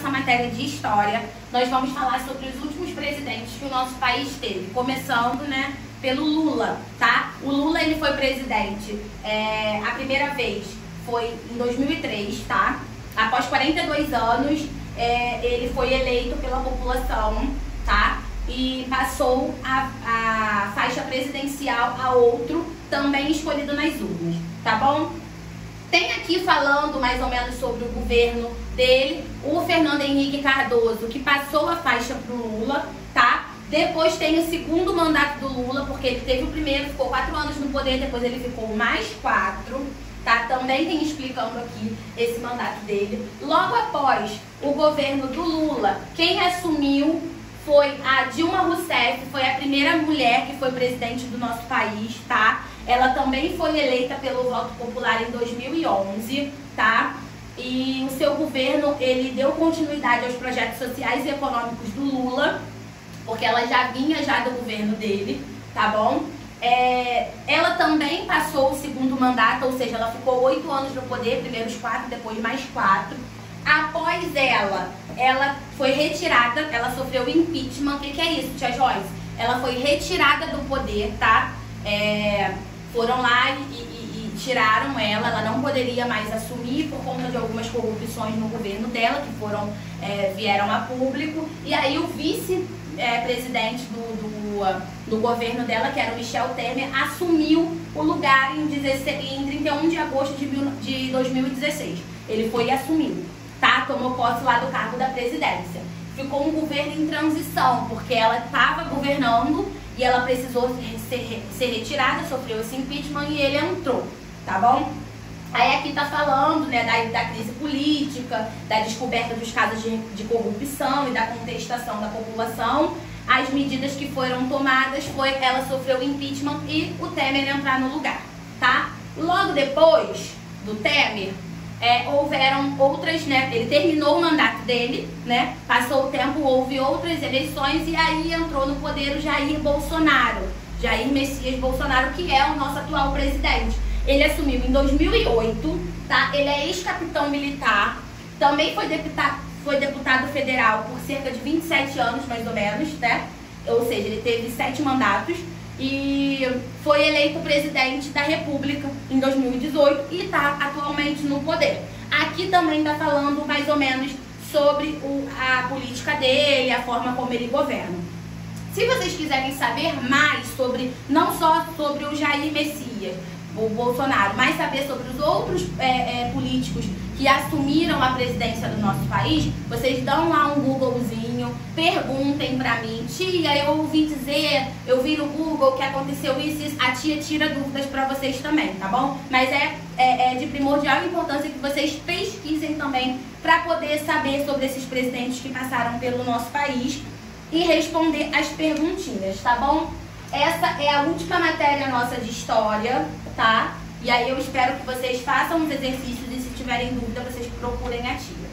nossa matéria de história, nós vamos falar sobre os últimos presidentes que o nosso país teve, começando, né, pelo Lula, tá? O Lula, ele foi presidente, a primeira vez foi em 2003, tá? Após 42 anos, ele foi eleito pela população, tá? E passou a faixa presidencial a outro, também escolhido nas urnas, tá bom? Tem aqui falando mais ou menos sobre o governo dele, o Fernando Henrique Cardoso, que passou a faixa pro Lula, tá? Depois tem o segundo mandato do Lula, porque ele teve o primeiro, ficou 4 anos no poder, depois ele ficou mais 4, tá? Também tem explicando aqui esse mandato dele. Logo após o governo do Lula, quem assumiu foi a Dilma Rousseff, foi a primeira mulher que foi presidente do nosso país, tá? Ela também foi eleita pelo voto popular em 2011, tá? E o seu governo, ele deu continuidade aos projetos sociais e econômicos do Lula, porque ela já vinha do governo dele, tá bom? Ela também passou o segundo mandato, ou seja, ela ficou 8 anos no poder, primeiros 4, depois mais 4. Após ela foi retirada, ela sofreu impeachment. O que é isso, tia Joyce? Ela foi retirada do poder, tá? Foram lá e tiraram ela não poderia mais assumir por conta de algumas corrupções no governo dela, que vieram a público. E aí o vice-presidente do governo dela, que era o Michel Temer, assumiu o lugar em 31 de agosto de 2016. Ele foi assumido, tá? Tomou posse lá do cargo da presidência. Ficou um governo em transição, porque ela estava governando e ela precisou ser retirada, sofreu esse impeachment e ele entrou, tá bom? Aí aqui tá falando, né, da crise política, da descoberta dos casos de corrupção e da contestação da população. As medidas que foram tomadas ela sofreu impeachment e o Temer entrar no lugar, tá? Logo depois do Temer, houveram outras, né? Ele terminou o mandato dele, né? Passou o tempo, houve outras eleições e aí entrou no poder o Jair Bolsonaro, Jair Messias Bolsonaro, que é o nosso atual presidente. Ele assumiu em 2008, tá? Ele é ex-capitão militar, também foi deputado federal por cerca de 27 anos, mais ou menos, né? Ou seja, ele teve 7 mandatos. E foi eleito presidente da República em 2018 e está atualmente no poder. Aqui também está falando mais ou menos sobre a política dele, a forma como ele governa. Se vocês quiserem saber mais sobre, não só sobre o Jair Messias, o Bolsonaro, mas saber sobre os outros políticos que assumiram a presidência do nosso país, vocês dão lá um Googlezinho, perguntem pra mim: tia, eu ouvi dizer, eu vi no Google que aconteceu isso, a tia tira dúvidas pra vocês também, tá bom? Mas é de primordial importância que vocês pesquisem também pra poder saber sobre esses presidentes que passaram pelo nosso país e responder as perguntinhas, tá bom? Essa é a última matéria nossa de história, tá? E aí eu espero que vocês façam os exercícios e se tiverem dúvida, vocês procurem a tia.